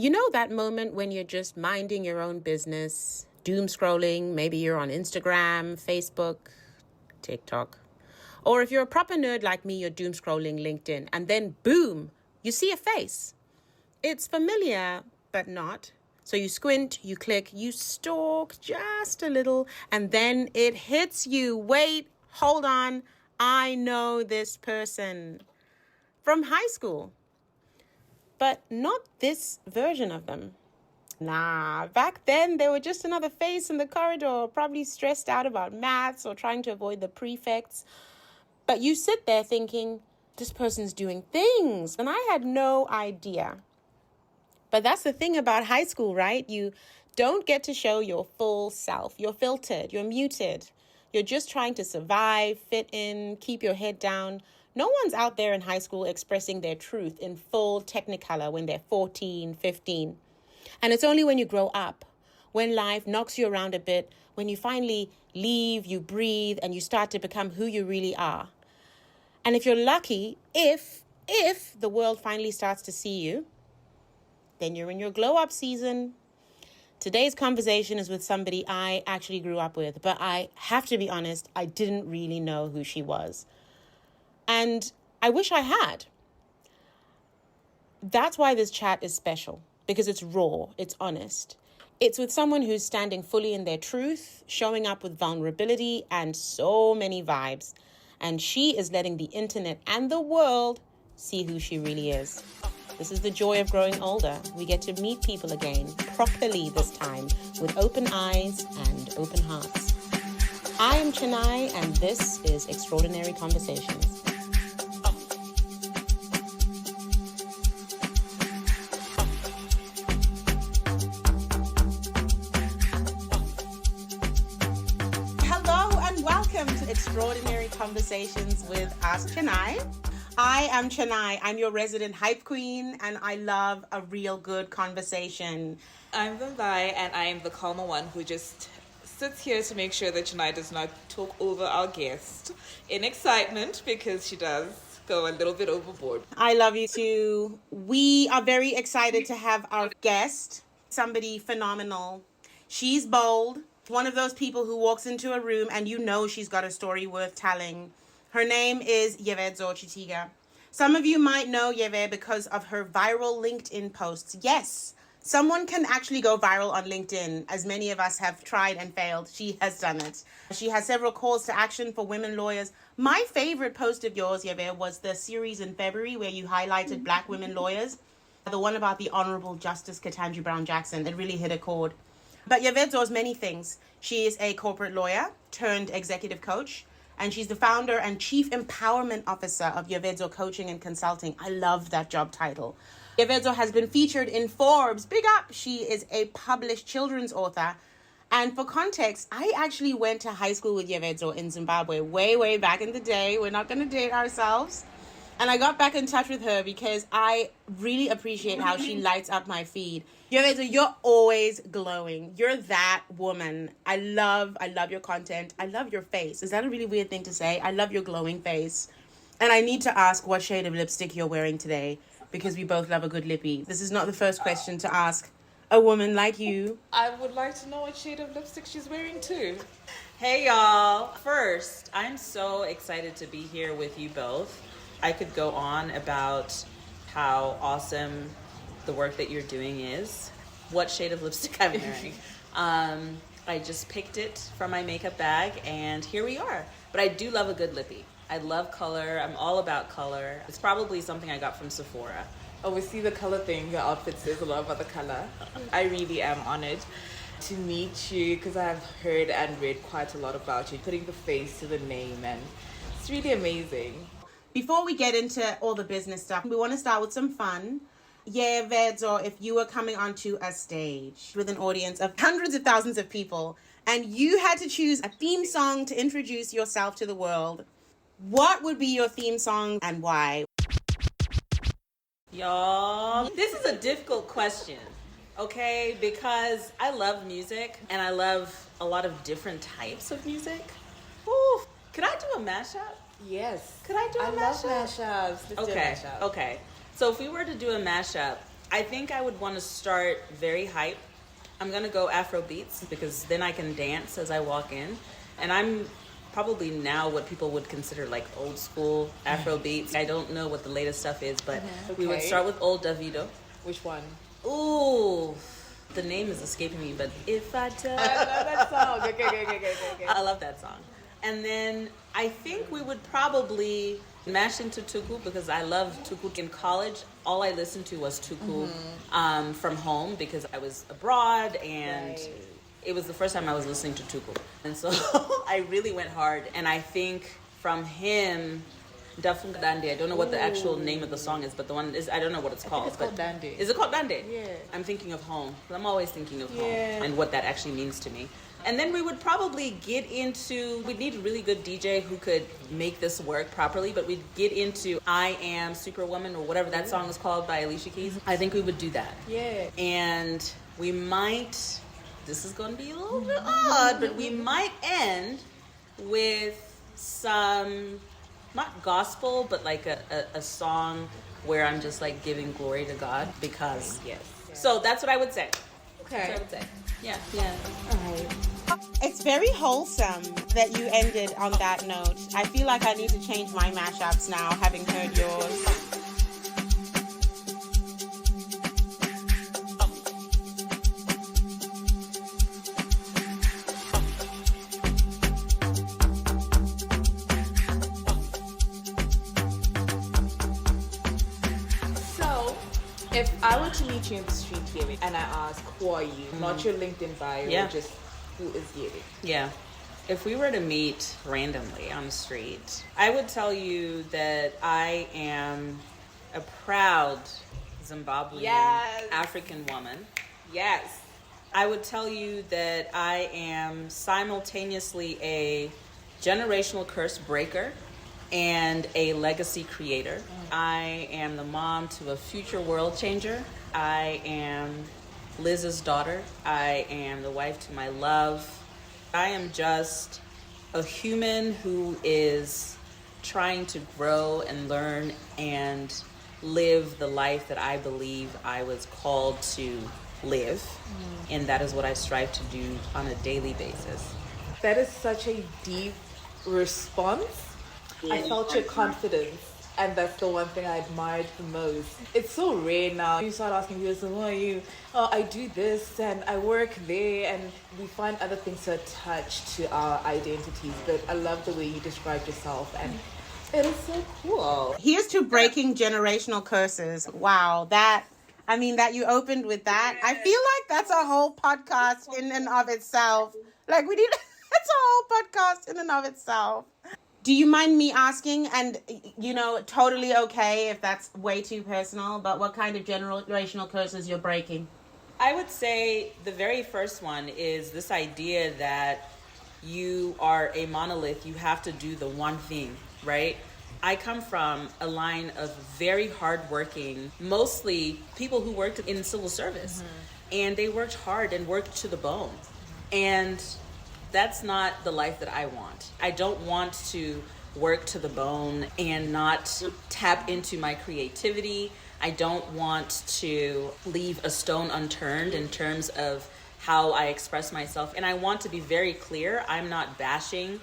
You know that moment when you're just minding your own business, doom scrolling, maybe you're on Instagram, Facebook, TikTok. Or if you're a proper nerd like me, you're doom scrolling LinkedIn, and then boom, you see a face. It's familiar, but not. So you squint, you click, you stalk just a little, and then it hits you. Wait, hold on. I know this person from high school, but not this version of them. Nah, back then they were just another face in the corridor, probably stressed out about maths or trying to avoid the prefects. But you sit there thinking, this person's doing things, and I had no idea. But that's the thing about high school, right? You don't get to show your full self. You're filtered, you're muted. You're just trying to survive, fit in, keep your head down. No one's out there in high school expressing their truth in full technicolor when they're 14, 15. And it's only when you grow up, when life knocks you around a bit, when you finally leave, you breathe, and you start to become who you really are. And if you're lucky, if the world finally starts to see you, then you're in your glow up season. Today's conversation is with somebody I actually grew up with, but I have to be honest, I didn't really know who she was. And I wish I had. That's why this chat is special, because it's raw, it's honest. It's with someone who's standing fully in their truth, showing up with vulnerability and so many vibes. And she is letting the internet and the world see who she really is. This is the joy of growing older. We get to meet people again, properly this time, with open eyes and open hearts. I am Chennai, and this is Extraordinary Conversations. Extraordinary Conversations with Ask Chennai. I am Chennai. I'm your resident hype queen, and I love a real good conversation. I'm Zimbabwean, and I am the calmer one who just sits here to make sure that Chennai does not talk over our guest in excitement, because she does go a little bit overboard. I love you too. We are very excited to have our guest, somebody phenomenal. She's bold. One of those people who walks into a room and you know she's got a story worth telling. Her name is Yeve. Some of you might know Yeve because of her viral LinkedIn posts. Yes, someone can actually go viral on LinkedIn, as many of us have tried and failed. She has done it. She has several calls to action for women lawyers. My favorite post of yours, Yeve, was the series in February where you highlighted Black women lawyers. The one about the Honorable Justice Ketanji Brown Jackson. It really hit a chord. But Yeve does many things. She is a corporate lawyer turned executive coach, and she's the founder and chief empowerment officer of Yeve Coaching and Consulting. I love that job title. Yeve has been featured in Forbes. Big up! She is a published children's author. And for context, I actually went to high school with Yeve in Zimbabwe way back in the day. We're not going to date ourselves. And I got back in touch with her because I really appreciate how she lights up my feed. Yeve, you're always glowing. You're that woman. I love your content. I love your face. Is that a really weird thing to say? I love your glowing face. And I need to ask what shade of lipstick you're wearing today, because we both love a good lippy. This is not the first question to ask a woman like you. I would like to know what shade of lipstick she's wearing too. Hey y'all. First, I'm so excited to be here with you both. I could go on about how awesome the work that you're doing is, what shade of lipstick I'm wearing. I just picked it from my makeup bag, and here we are. But I do love a good lippy. I love color. I'm all about color. It's probably something I got from Sephora. Oh, we see the color thing. Your outfit says a lot about the color. I really am honored To meet you, because I've heard and read quite a lot about you, putting the face to the name, and it's really amazing. Before we get into all the business stuff, we want to start with some fun. Yeve, if you were coming onto a stage with an audience of hundreds of thousands of people and you had to choose a theme song to introduce yourself to the world, what would be your theme song and why? Y'all, this is a difficult question, okay? Because I love music and I love a lot of different types of music. Ooh, could I do a mashup? Yes. Could I do a mashup? I love mashups. Let's do a mashup. Okay. So if we were to do a mashup, I think I would want to start very hype. I'm going to go Afro beats because then I can dance as I walk in. And I'm probably now what people would consider like old school Afro beats. I don't know what the latest stuff is, but we would start with old Davido. Which one? Ooh, the name is escaping me, but if I tell... I love that song. Okay. I love that song. And then I think we would probably mash into Tuku because I love Tuku. In college, all I listened to was Tuku from home because I was abroad and it was the first time I was listening to Tuku. And so I really went hard. And I think from him, Dafunga Dande, I don't know what the actual name of the song is, but the one is, I don't know what it's called. It's called Dande. Is it called Dande? Yeah. I'm thinking of home. I'm always thinking of home and what that actually means to me. And then we would probably get into, we'd need a really good DJ who could make this work properly, but we'd get into I Am Superwoman or whatever that song is called by Alicia Keys. I think we would do that. Yeah. And we might, this is going to be a little bit odd, but we might end with some, not gospel, but like a song where I'm just like giving glory to God because, So that's what I would say. Okay. That's what I would say. Yeah. All right. It's very wholesome that you ended on that note. I feel like I need to change my mashups now, having heard yours. So, if I were to meet you in the street, Yeve, and I ask, who are you? Not your LinkedIn bio, just who is Yeve? Yeah. If we were to meet randomly on the street, I would tell you that I am a proud Zimbabwean African woman. Yes. I would tell you that I am simultaneously a generational curse breaker and a legacy creator. I am the mom to a future world changer. I am Liz's daughter. I am the wife to my love. I am just a human who is trying to grow and learn and live the life that I believe I was called to live. And that is what I strive to do on a daily basis. That is such a deep response. I felt your confidence, and that's the one thing I admired the most. It's so rare now. You start asking people, so who are you? Oh, I do this, and I work there, and we find other things to attach to our identities. But I love the way you described yourself, and it is so cool. Here's to breaking generational curses. Wow, that you opened with that. I feel like that's a whole podcast in and of itself. Like that's a whole podcast in and of itself. Do you mind me asking, and, totally okay if that's way too personal, but what kind of generational curses you're breaking? I would say the very first one is this idea that you are a monolith. You have to do the one thing, right? I come from a line of very hardworking, mostly people who worked in civil service. And they worked hard and worked to the bone. And that's not the life that I want. I don't want to work to the bone and not tap into my creativity. I don't want to leave a stone unturned in terms of how I express myself. And I want to be very clear, I'm not bashing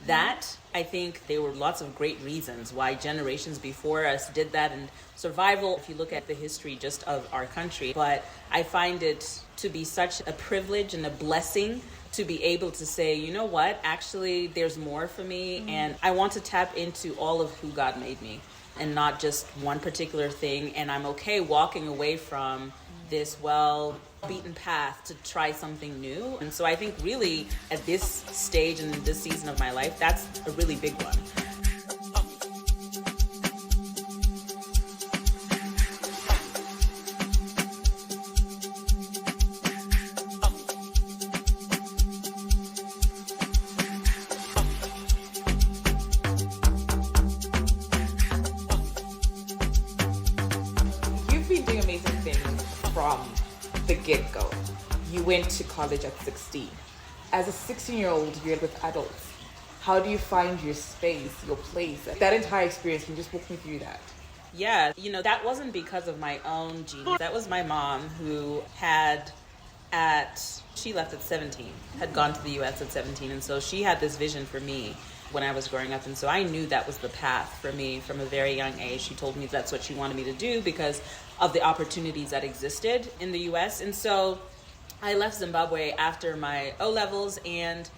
that. I think there were lots of great reasons why generations before us did that, and survival, if you look at the history just of our country. But I find it to be such a privilege and a blessing to be able to say, you know what, actually there's more for me, and I want to tap into all of who God made me and not just one particular thing. And I'm okay walking away from this beaten path to try something new. And so I think really at this stage and this season of my life, that's a really big one. Get-go. You went to college at 16. As a 16-year-old, you're with adults. How do you find your space, your place? That entire experience, can you just walk me through that? Yeah, that wasn't because of my own genius. That was my mom who she left at 17, had gone to the US at 17. And so she had this vision for me when I was growing up. And so I knew that was the path for me from a very young age. She told me that's what she wanted me to do because of the opportunities that existed in the US. And so I left Zimbabwe after my O-levels and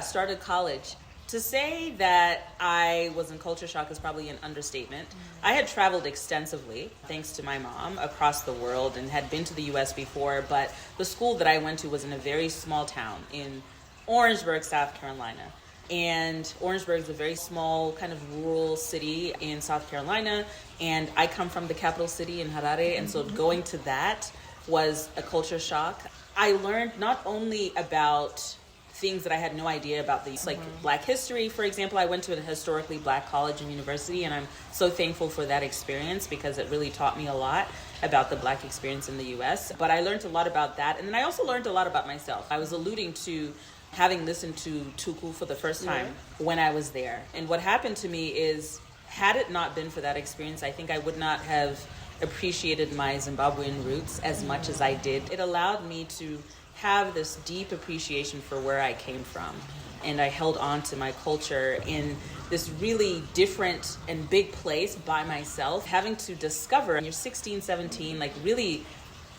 started college. To say that I was in culture shock is probably an understatement. I had traveled extensively, thanks to my mom, across the world and had been to the US before, but the school that I went to was in a very small town in Orangeburg, South Carolina. And Orangeburg is a very small kind of rural city in South Carolina. And I come from the capital city in Harare. And so going to that was a culture shock. I learned not only about things that I had no idea about, like Black history, for example. I went to a historically Black college and university, and I'm so thankful for that experience because it really taught me a lot about the Black experience in the US. But I learned a lot about that. And then I also learned a lot about myself. I was alluding to having listened to Tuku for the first time when I was there. And what happened to me is, had it not been for that experience, I think I would not have appreciated my Zimbabwean roots as much as I did. It allowed me to have this deep appreciation for where I came from. And I held on to my culture in this really different and big place by myself, having to discover, when you're 16, 17, like really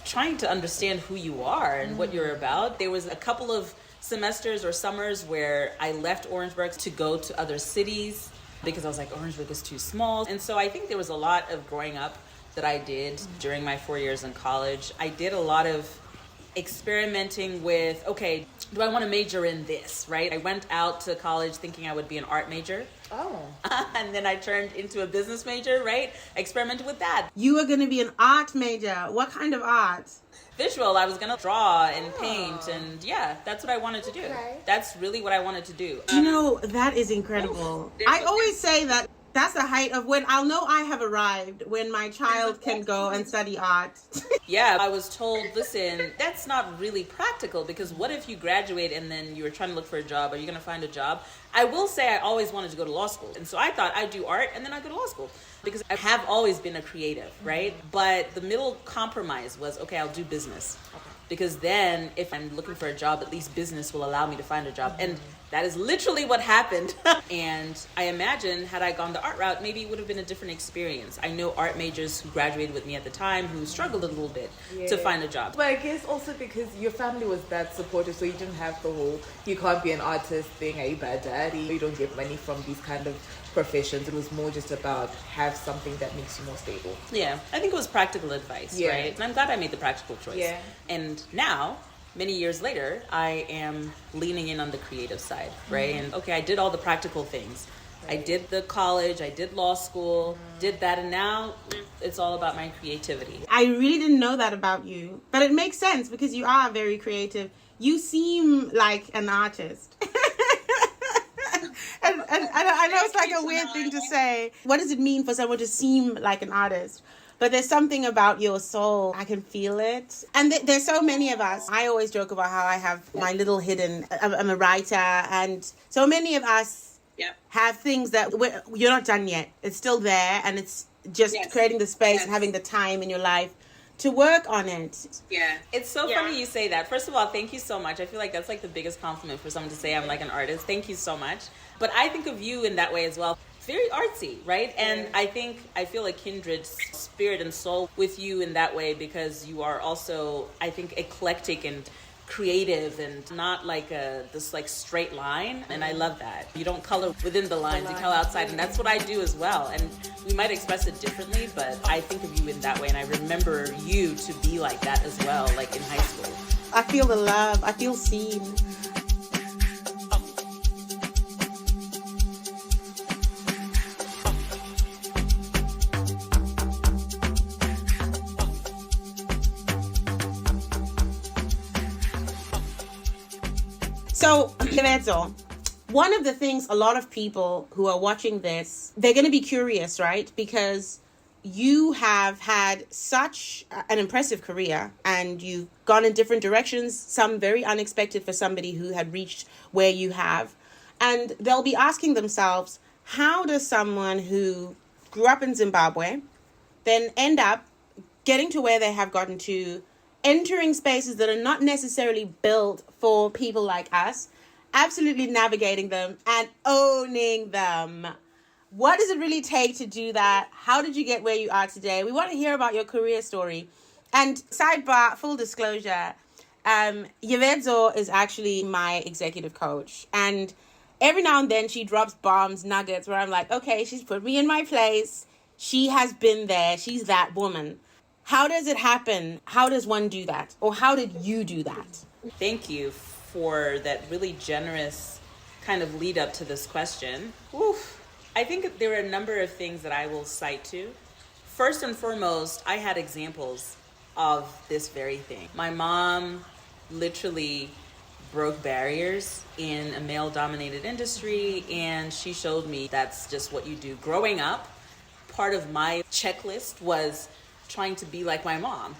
trying to understand who you are and what you're about. There was a couple of semesters or summers where I left Orangeburg to go to other cities because I was like, Orangeburg is too small. And so I think there was a lot of growing up that I did during my 4 years in college. I did a lot of experimenting with, okay, do I want to major in this, right? I went out to college thinking I would be an art major. Oh. And then I turned into a business major, right? I experimented with that. You were going to be an art major. What kind of art? Visual. I was going to draw and paint, and that's what I wanted to do. Okay. That's really what I wanted to do. That is incredible. I always say that that's the height of when I'll know I have arrived, when my child can go and study art. I was told, listen, that's not really practical, because what if you graduate and then you're trying to look for a job? Are you going to find a job? I will say I always wanted to go to law school. And so I thought I'd do art and then I'd go to law school, because I have always been a creative, right? But the middle compromise was, okay, I'll do business. Because then if I'm looking for a job, at least business will allow me to find a job. And that is literally what happened. And I imagine had I gone the art route, maybe it would have been a different experience. I know art majors who graduated with me at the time who struggled a little bit to find a job. But I guess also because your family was that supportive, so you didn't have the whole, you can't be an artist thing, are you bad daddy? You don't get money from these kind of professions. It was more just about have something that makes you more stable. Yeah, I think it was practical advice, right? And I'm glad I made the practical choice. Yeah. And now, many years later, I am leaning in on the creative side, right? And okay, I did all the practical things. I did the college, I did law school, did that, and now it's all about my creativity. I really didn't know that about you, but it makes sense because you are very creative. You seem like an artist. And I know it's like a weird thing to say. What does it mean for someone to seem like an artist? But there's something about your soul. I can feel it. And there's so many of us. I always joke about how I have my little hidden, I'm a writer. And so many of us have things that you're not done yet. It's still there. And it's just creating the space and having the time in your life to work on it. Yeah. It's so funny you say that. First of all, thank you so much. I feel like that's like the biggest compliment for someone to say I'm like an artist. Thank you so much. But I think of you in that way as well. Very artsy, right? And I feel a kindred spirit and soul with you in that way, because you are also, I think, eclectic and creative and not like this like straight line. And I love that. You don't color within the lines, you color outside. And that's what I do as well. And we might express it differently, but I think of you in that way. And I remember you to be like that as well, like in high school. I feel the love. I feel seen. So, Yeve, one of the things a lot of people who are watching this, they're going to be curious, right? Because you have had such an impressive career and you've gone in different directions, some very unexpected for somebody who had reached where you have. And they'll be asking themselves, how does someone who grew up in Zimbabwe, then end up getting to where they have gotten to, entering spaces that are not necessarily built for people like us, absolutely navigating them and owning them. What does it really take to do that? How did you get where you are today? We want to hear about your career story. And sidebar, full disclosure, Yeve is actually my executive coach. And every now and then she drops bombs, nuggets, where I'm like, okay, she's put me in my place. She has been there. She's that woman. How does it happen? How does one do that? Or how did you do that? Thank you for that really generous kind of lead up to this question. Oof. I think there are a number of things that I will cite to. First and foremost, I had examples of this very thing. My mom literally broke barriers in a male-dominated industry, and she showed me that's just what you do. Growing up, part of my checklist was trying to be like my mom.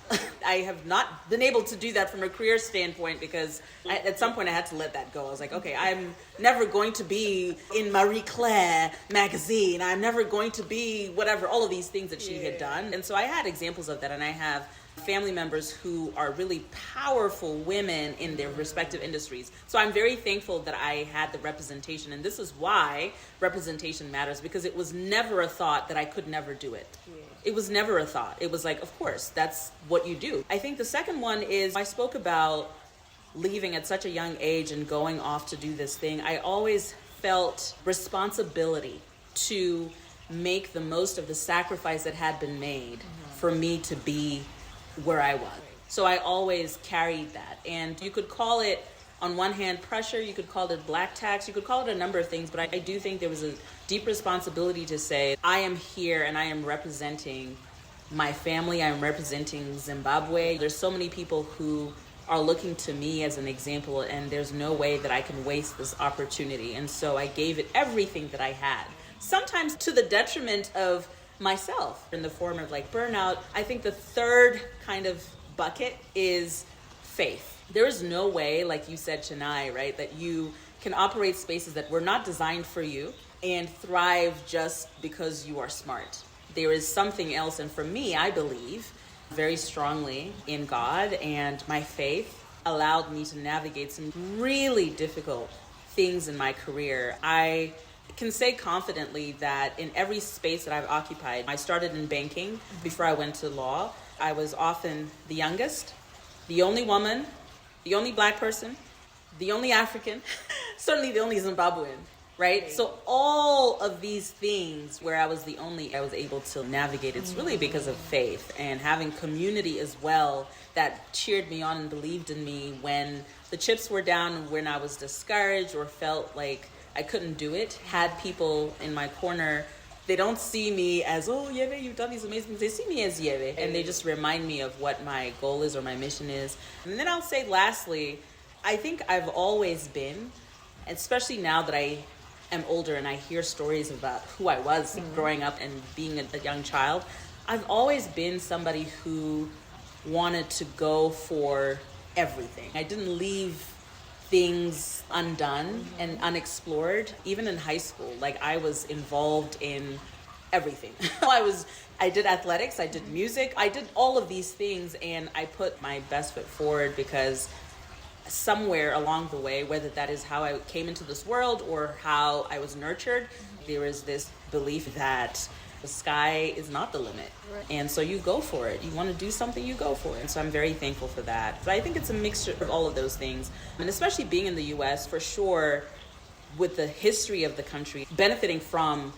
I have not been able to do that from a career standpoint because at some point I had to let that go. I was like, okay, I'm never going to be in Marie Claire magazine. I'm never going to be whatever, all of these things that she had done. And so I had examples of that, and I have family members who are really powerful women in their respective industries. So I'm very thankful that I had the representation, and this is why representation matters, because it was never a thought that I could never do it. It was never a thought. It was like, of course, that's what you do. I think the second one is I spoke about leaving at such a young age and going off to do this thing. I always felt responsibility to make the most of the sacrifice that had been made for me to be where I was. So I always carried that. And you could call it, on one hand, pressure, you could call it black tax, you could call it a number of things, but I do think there was a deep responsibility to say, I am here and I am representing my family, I am representing Zimbabwe. There's so many people who are looking to me as an example, and there's no way that I can waste this opportunity. And so I gave it everything that I had, sometimes to the detriment of myself in the form of like burnout. I think the third kind of bucket is faith. There is no way, like you said, Chennai, right, that you can operate spaces that were not designed for you and thrive just because you are smart. There is something else. And for me, I believe very strongly in God, and my faith allowed me to navigate some really difficult things in my career. I can say confidently that in every space that I've occupied, I started in banking before I went to law. I was often the youngest, the only woman, the only black person, the only African, certainly the only Zimbabwean, right? So all of these things where I was the only, I was able to navigate. It's really because of faith and having community as well that cheered me on and believed in me when the chips were down and when I was discouraged or felt like I couldn't do it. Had people in my corner. They don't see me as, oh, Yeve, you've done these amazing things. They see me as Yeve, and they just remind me of what my goal is or my mission is. And then I'll say lastly, I think I've always been, especially now that I am older and I hear stories about who I was growing up and being a young child, I've always been somebody who wanted to go for everything. I didn't leave things undone and unexplored. Even in high school, like I was involved in everything. I did athletics, I did music, I did all of these things, and I put my best foot forward because somewhere along the way, whether that is how I came into this world or how I was nurtured, there is this belief that the sky is not the limit. Right. And so you go for it. You want to do something, you go for it. And so I'm very thankful for that. But I think it's a mixture of all of those things. And especially being in the US, for sure, with the history of the country, benefiting from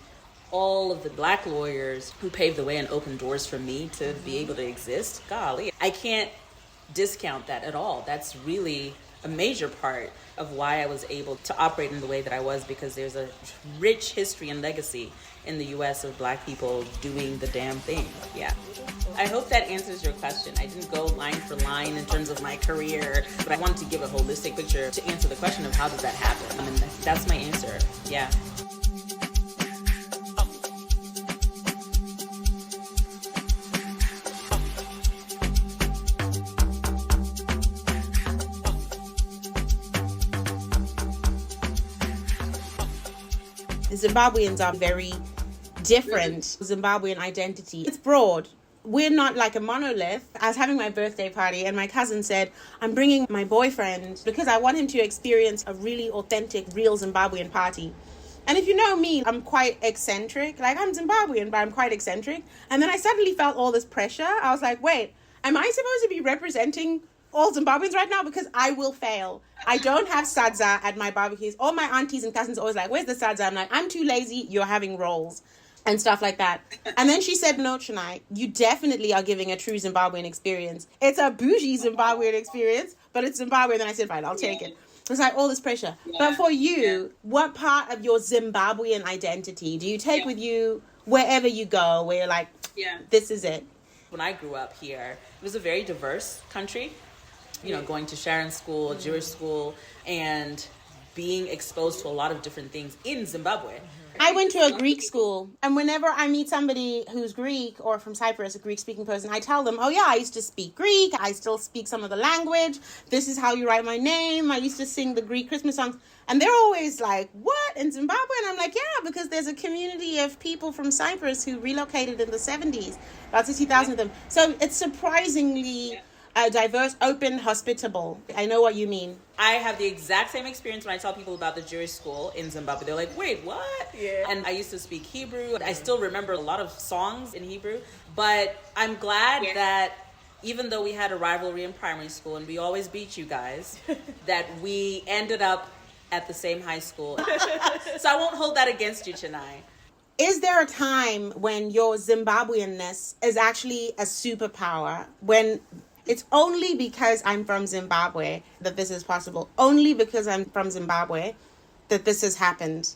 all of the black lawyers who paved the way and opened doors for me to be able to exist. Golly, I can't discount that at all. That's really a major part of why I was able to operate in the way that I was, because there's a rich history and legacy in the US of black people doing the damn thing. Yeah. I hope that answers your question. I didn't go line for line in terms of my career, but I wanted to give a holistic picture to answer the question of how does that happen? I mean, that's my answer. Yeah. Zimbabweans are very different. Zimbabwean identity, it's broad. we're not like a monolith. I was having my birthday party and my cousin said, I'm bringing my boyfriend because I want him to experience a really authentic, real Zimbabwean party. And if you know me, I'm quite eccentric. Like, I'm Zimbabwean, but I'm quite eccentric. And then I suddenly felt all this pressure. I was like, wait, am I supposed to be representing all Zimbabweans right now? Because I will fail. I don't have sadza at my barbecues. All my aunties and cousins are always like, where's the sadza? I'm like, I'm too lazy. You're having rolls. And stuff like that. And then she said, no, Chennai, you definitely are giving a true Zimbabwean experience. It's a bougie Zimbabwean experience, but it's Zimbabwean. And I said, fine, I'll take it. It's like all this pressure. But for you, what part of your Zimbabwean identity do you take with you wherever you go, where you're like, this is it? When I grew up here, it was a very diverse country. You know, going to Sharon School, Jewish school, and being exposed to a lot of different things in Zimbabwe. I went to a Greek school, and whenever I meet somebody who's Greek or from Cyprus, a Greek-speaking person, I tell them, oh yeah, I used to speak Greek, I still speak some of the language, this is how you write my name, I used to sing the Greek Christmas songs, and they're always like, what, in Zimbabwe? And I'm like, yeah, because there's a community of people from Cyprus who relocated in the 70s, about 60,000 of them. So it's surprisingly diverse, open, hospitable. I know what you mean. I have the exact same experience when I tell people about the Jewish school in Zimbabwe. They're like, wait, what? Yeah. And I used to speak Hebrew. I still remember a lot of songs in Hebrew. But I'm glad that even though we had a rivalry in primary school and we always beat you guys, that we ended up at the same high school. So I won't hold that against you, Chennai. Is there a time when your Zimbabweanness is actually a superpower, when it's only because I'm from Zimbabwe that this is possible, only because I'm from Zimbabwe that this has happened?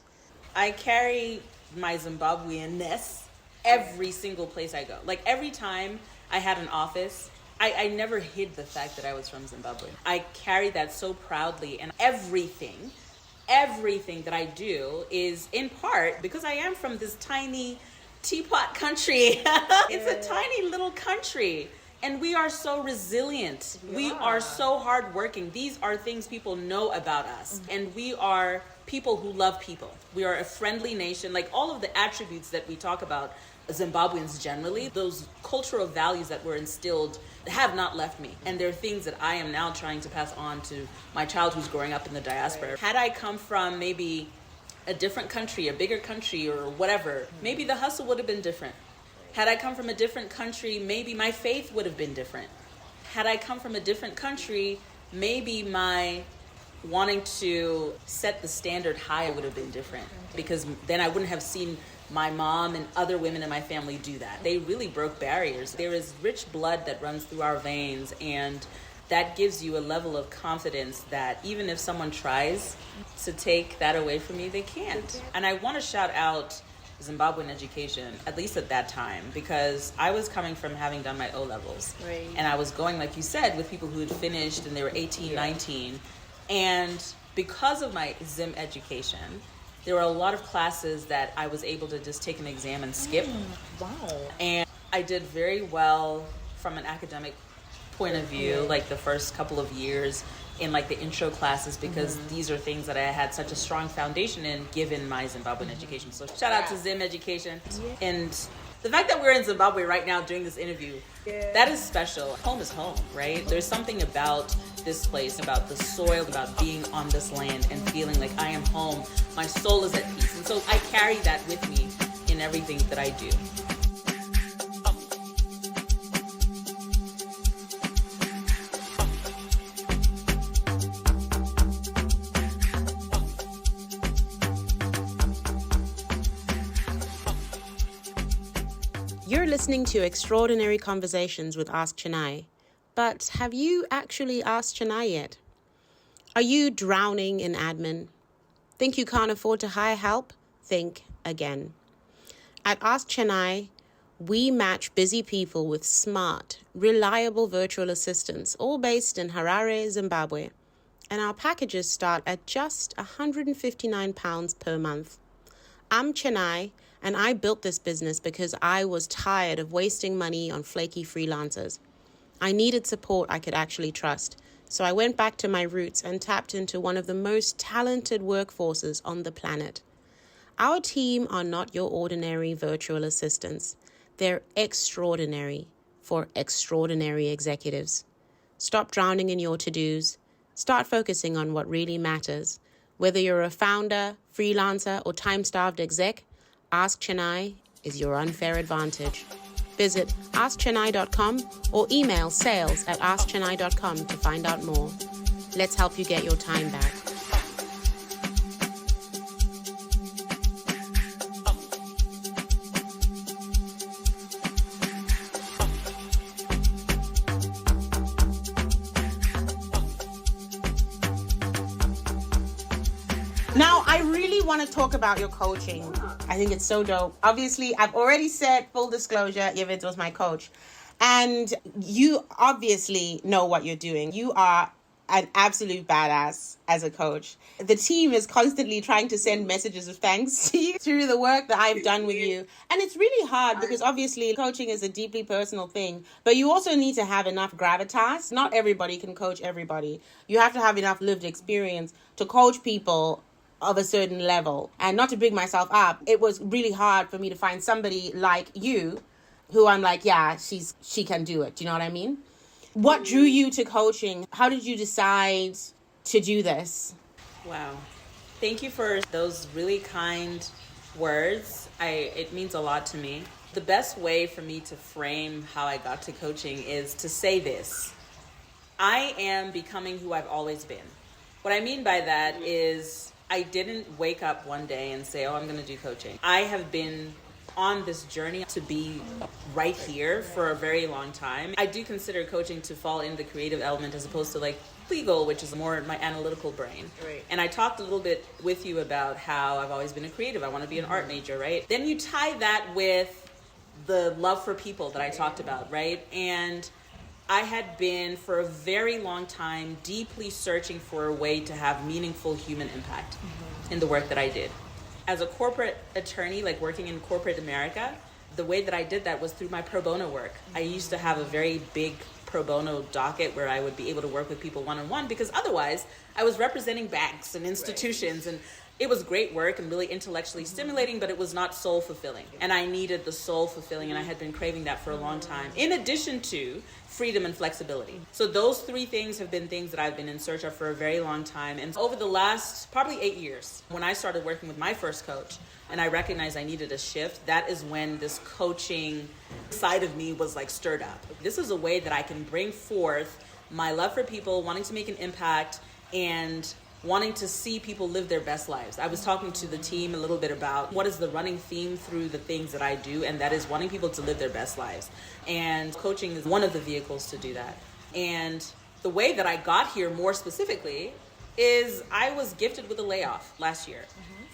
I carry my Zimbabweanness every single place I go. Like, every time I had an office, I never hid the fact that I was from Zimbabwe. I carry that so proudly, and everything that I do is in part because I am from this tiny teapot country. It's a tiny little country. And we are so resilient. We are so hardworking. These are things people know about us. And we are people who love people. We are a friendly nation. Like, all of the attributes that we talk about, Zimbabweans generally, those cultural values that were instilled have not left me. And they're things that I am now trying to pass on to my child who's growing up in the diaspora. Had I come from maybe a different country, a bigger country or whatever, maybe the hustle would have been different. Had I come from a different country, maybe my faith would have been different. Had I come from a different country, maybe my wanting to set the standard high would have been different, because then I wouldn't have seen my mom and other women in my family do that. They really broke barriers. There is rich blood that runs through our veins, and that gives you a level of confidence that even if someone tries to take that away from you, they can't. And I want to shout out Zimbabwean education, at least at that time, because I was coming from having done my O-levels. Right. And I was going, like you said, with people who had finished and they were 18, 19. And because of my Zim education, there were a lot of classes that I was able to just take an exam and skip. Wow. And I did very well from an academic point of view, like the first couple of years in like the intro classes, because these are things that I had such a strong foundation in given my Zimbabwean education. So shout out to Zim education. And the fact that we're in Zimbabwe right now doing this interview, that is special. Home is home, right? There's something about this place, about the soil, about being on this land and feeling like I am home. My soul is at peace. And so I carry that with me in everything that I do. You're listening to Extraordinary Conversations with Ask Chennai. But have you actually asked Chennai yet? Are you drowning in admin? Think you can't afford to hire help? Think again. At Ask Chennai, we match busy people with smart, reliable virtual assistants, all based in Harare, Zimbabwe. And our packages start at just £159 per month. I'm Chennai, and I built this business because I was tired of wasting money on flaky freelancers. I needed support I could actually trust, so I went back to my roots and tapped into one of the most talented workforces on the planet. Our team are not your ordinary virtual assistants. They're extraordinary, for extraordinary executives. Stop drowning in your to-dos. Start focusing on what really matters. Whether you're a founder, freelancer, or time-starved exec, Ask Chennai is your unfair advantage. Visit askchennai.com or email sales@askchennai.com to find out more. Let's help you get your time back. Now, I really want to talk about your coaching. I think it's so dope. Obviously, I've already said, full disclosure, Yeve was my coach. And you obviously know what you're doing. You are an absolute badass as a coach. The team is constantly trying to send messages of thanks to you through the work that I've done with you. And it's really hard because obviously coaching is a deeply personal thing, but you also need to have enough gravitas. Not everybody can coach everybody. You have to have enough lived experience to coach people of a certain level. And not to big myself up, it was really hard for me to find somebody like you who I'm like, yeah, she can do it. Do you know what I mean? What drew you to coaching? How did you decide to do this? Wow. Thank you for those really kind words. It means a lot to me. The best way for me to frame how I got to coaching is to say this. I am becoming who I've always been. What I mean by that is I didn't wake up one day and say, oh, I'm going to do coaching. I have been on this journey to be right here for a very long time. I do consider coaching to fall in the creative element as opposed to like legal, which is more my analytical brain. Right. And I talked a little bit with you about how I've always been a creative. I want to be an art major, right? Then you tie that with the love for people that I talked about, right? And I had been for a very long time deeply searching for a way to have meaningful human impact in the work that I did. As a corporate attorney, like working in corporate America, the way that I did that was through my pro bono work. I used to have a very big pro bono docket where I would be able to work with people one-on-one because otherwise I was representing banks and institutions and it was great work and really intellectually stimulating, but it was not soul fulfilling. And I needed the soul fulfilling and I had been craving that for a long time. In addition to freedom and flexibility. So those three things have been things that I've been in search of for a very long time. And over the last probably 8 years, when I started working with my first coach and I recognized I needed a shift, that is when this coaching side of me was like stirred up. This is a way that I can bring forth my love for people, wanting to make an impact and wanting to see people live their best lives. I was talking to the team a little bit about what is the running theme through the things that I do, and that is wanting people to live their best lives. And coaching is one of the vehicles to do that. And the way that I got here more specifically is I was gifted with a layoff last year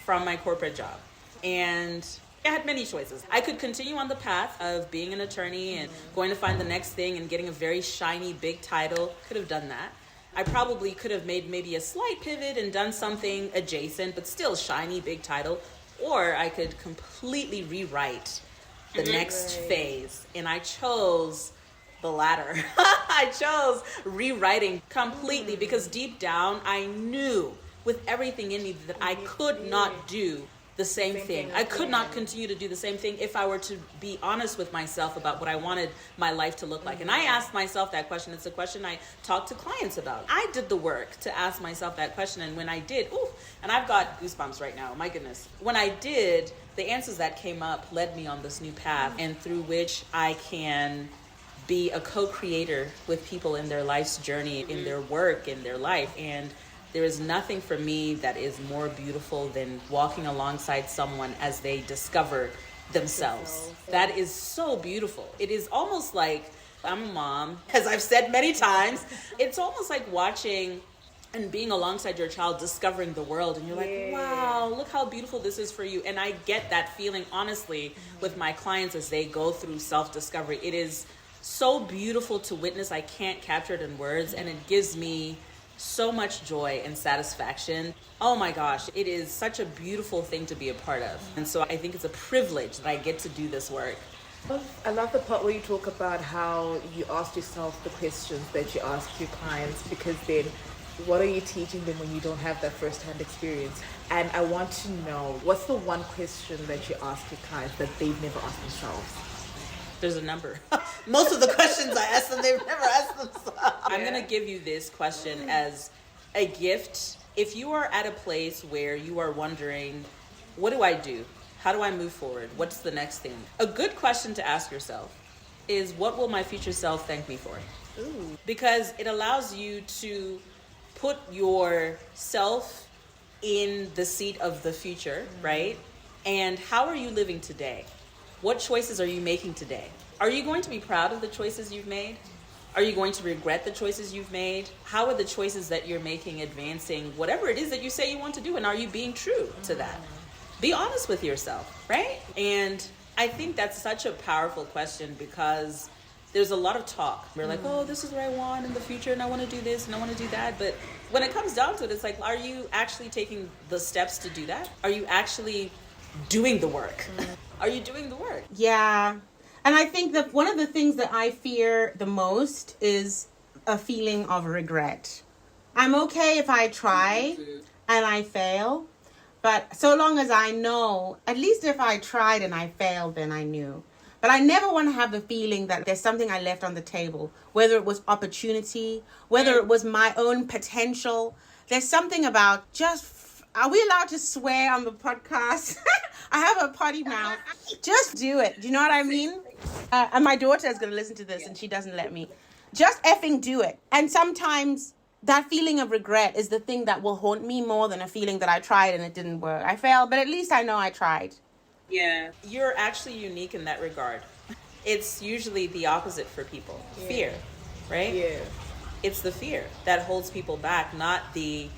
from my corporate job. And I had many choices. I could continue on the path of being an attorney and going to find the next thing and getting a very shiny, big title. Could have done that. I probably could have made maybe a slight pivot and done something adjacent, but still shiny, big title. Or I could completely rewrite the next phase. And I chose the latter. I chose rewriting completely because deep down I knew with everything in me that I could not do the same thing. I could not continue to do the same thing if I were to be honest with myself about what I wanted my life to look like. And I asked myself that question. It's a question I talk to clients about. I did the work to ask myself that question. And when I did, and I've got goosebumps right now, my goodness. When I did, the answers that came up led me on this new path and through which I can be a co-creator with people in their life's journey, in their work, in their life. And there is nothing for me that is more beautiful than walking alongside someone as they discover themselves. That is so beautiful. It is almost like, I'm a mom, as I've said many times, it's almost like watching and being alongside your child discovering the world. And you're like, wow, look how beautiful this is for you. And I get that feeling, honestly, with my clients as they go through self-discovery. It is so beautiful to witness. I can't capture it in words. And it gives me so much joy and satisfaction. Oh my gosh, it is such a beautiful thing to be a part of. And so I think it's a privilege that I get to do this work. I love the part where you talk about how you ask yourself the questions that you ask your clients, because then what are you teaching them when you don't have that first-hand experience? And I want to know, what's the one question that you ask your clients that they've never asked themselves? There's a number. Most of the questions I ask them, they've never asked themselves. I'm going to give you this question as a gift. If you are at a place where you are wondering, what do I do? How do I move forward? What's the next thing? A good question to ask yourself is, what will my future self thank me for? Ooh. Because it allows you to put yourself in the seat of the future, right? And how are you living today? What choices are you making today? Are you going to be proud of the choices you've made? Are you going to regret the choices you've made? How are the choices that you're making advancing whatever it is that you say you want to do? And are you being true to that? Be honest with yourself, right? And I think that's such a powerful question because there's a lot of talk. We're like, oh, this is what I want in the future, and I want to do this, and I want to do that. But when it comes down to it, it's like, are you actually taking the steps to do that? Are you actually doing the work? Are you doing the work? Yeah. And I think that one of the things that I fear the most is a feeling of regret. I'm okay if I try and I fail, but so long as I know, at least if I tried and I failed, then I knew. But I never want to have the feeling that there's something I left on the table, whether it was opportunity, whether it was my own potential. There's something about just, are we allowed to swear on the podcast? I have a potty mouth. Just do it. Do you know what I mean? And my daughter is going to listen to this and she doesn't let me. Just effing do it. And sometimes that feeling of regret is the thing that will haunt me more than a feeling that I tried and it didn't work. I failed, but at least I know I tried. Yeah. You're actually unique in that regard. It's usually the opposite for people. Yeah. Fear, right? Yeah. It's the fear that holds people back, not the,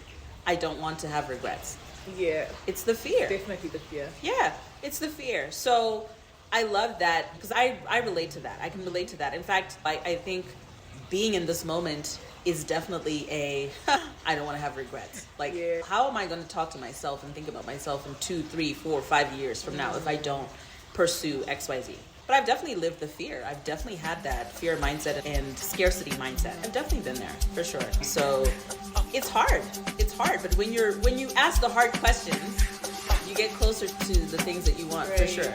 I don't want to have regrets. Yeah. It's the fear. Definitely the fear. Yeah, it's the fear. So I love that because I relate to that. I can relate to that. In fact, I think being in this moment is definitely I don't want to have regrets. Like, how am I going to talk to myself and think about myself in 2, 3, 4, 5 years from now if I don't pursue XYZ? But I've definitely lived the fear. I've definitely had that fear mindset and scarcity mindset. I've definitely been there for sure. So it's hard. It's hard. But when you ask the hard questions, you get closer to the things that you want, for sure.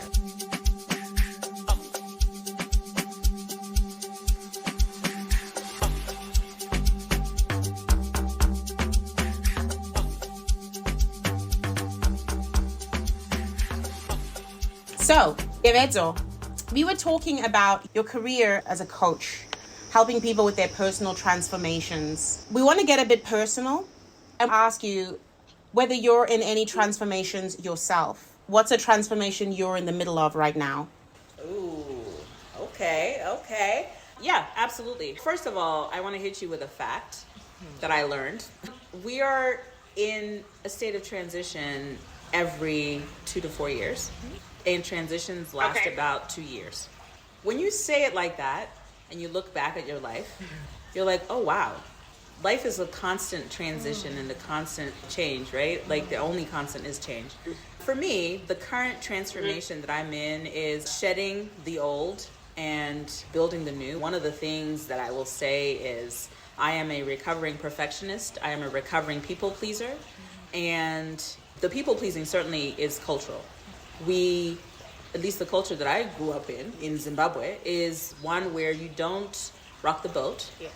So, Yeve, we were talking about your career as a coach, helping people with their personal transformations. We want to get a bit personal and ask you whether you're in any transformations yourself. What's a transformation you're in the middle of right now? Ooh, okay. Yeah, absolutely. First of all, I want to hit you with a fact that I learned. We are in a state of transition every 2 to 4 years. And transitions last about 2 years. When you say it like that and you look back at your life, you're like, oh, wow. Life is a constant transition and a constant change, right? Like the only constant is change. For me, the current transformation that I'm in is shedding the old and building the new. One of the things that I will say is I am a recovering perfectionist. I am a recovering people pleaser. And the people pleasing certainly is cultural. We, at least the culture that I grew up in Zimbabwe, is one where you don't rock the boat. Yes.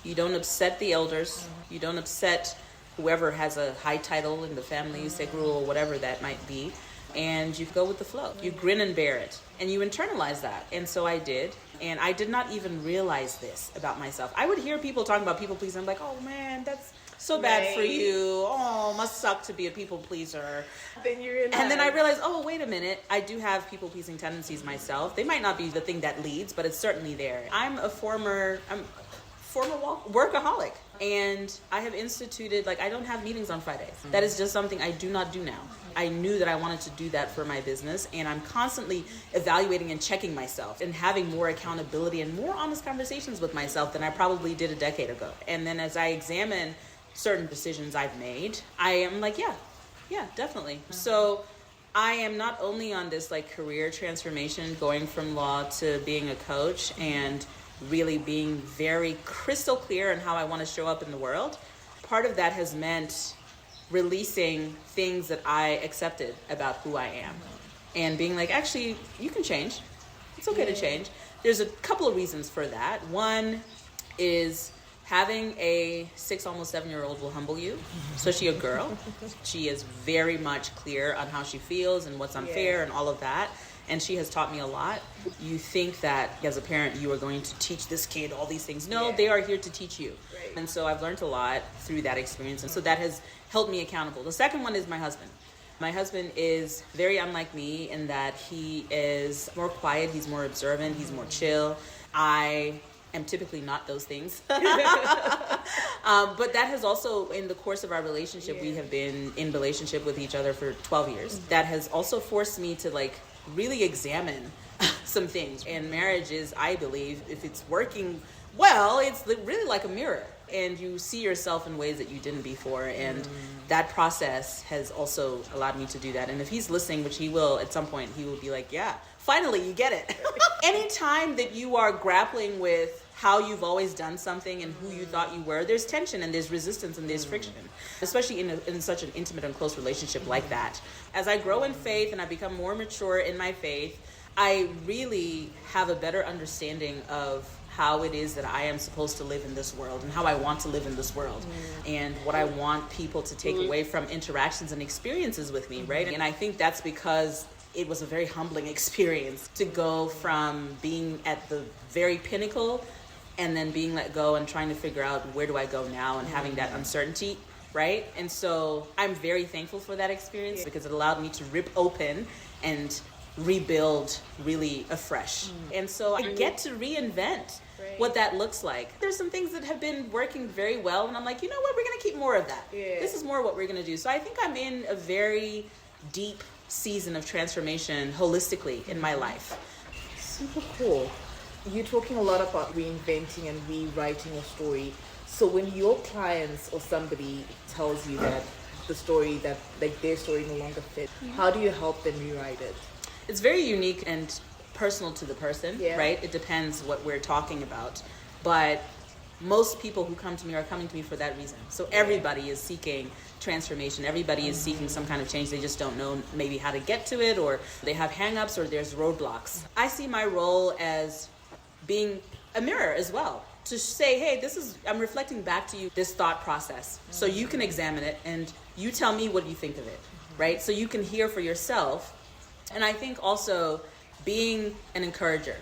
You don't upset the elders. You don't upset whoever has a high title in the family, segru or whatever that might be. And you go with the flow. You grin and bear it. And you internalize that. And so I did. And I did not even realize this about myself. I would hear people talking about people pleasing. I'm like, oh man, that's so bad for you. Oh, must suck to be a people pleaser. And then I realized, oh, wait a minute. I do have people pleasing tendencies myself. They might not be the thing that leads, but it's certainly there. I'm a former workaholic. And I have instituted, I don't have meetings on Fridays. That is just something I do not do now. I knew that I wanted to do that for my business. And I'm constantly evaluating and checking myself and having more accountability and more honest conversations with myself than I probably did a decade ago. And then as I examine certain decisions I've made, I am like, yeah, definitely. So I am not only on this career transformation, going from law to being a coach and really being very crystal clear on how I want to show up in the world. Part of that has meant releasing things that I accepted about who I am and being like, actually, you can change. It's okay to change. There's a couple of reasons for that. One is having a 6, almost 7-year-old will humble you, especially a girl. She is very much clear on how she feels and what's unfair and all of that. And she has taught me a lot. You think that as a parent, you are going to teach this kid all these things. No, they are here to teach you. Right. And so I've learned a lot through that experience. And so that has held me accountable. The second one is my husband. My husband is very unlike me in that he is more quiet, he's more observant, he's more chill. I am typically not those things. But that has also, in the course of our relationship, we have been in relationship with each other for 12 years. That has also forced me to really examine some things. And marriage is, I believe, if it's working well, it's really like a mirror. And you see yourself in ways that you didn't before. And that process has also allowed me to do that. And if he's listening, which he will at some point, he will be like, yeah, finally you get it. Anytime that you are grappling with how you've always done something and who you thought you were, there's tension and there's resistance and there's friction, especially in such an intimate and close relationship like that. As I grow in faith and I become more mature in my faith, I really have a better understanding of how it is that I am supposed to live in this world and how I want to live in this world and what I want people to take away from interactions and experiences with me, right? And I think that's because it was a very humbling experience to go from being at the very pinnacle and then being let go and trying to figure out where do I go now and having that uncertainty, right? And so I'm very thankful for that experience because it allowed me to rip open and rebuild really afresh. And so I get to reinvent what that looks like. There's some things that have been working very well and I'm like, you know what, we're going to keep more of that. This is more what we're going to do. So I think I'm in a very deep season of transformation holistically in my life. Super cool. You're talking a lot about reinventing and rewriting a story. So when your clients or somebody tells you that the story, that their story no longer fits, how do you help them rewrite it? It's very unique and personal to the person, right? It depends what we're talking about. But most people who come to me are coming to me for that reason. So everybody is seeking transformation. Everybody is seeking some kind of change. They just don't know maybe how to get to it, or they have hang-ups, or there's roadblocks. I see my role as being a mirror as well, to say, hey, I'm reflecting back to you this thought process. So you can examine it and you tell me what you think of it, right? So you can hear for yourself. And I think also being an encourager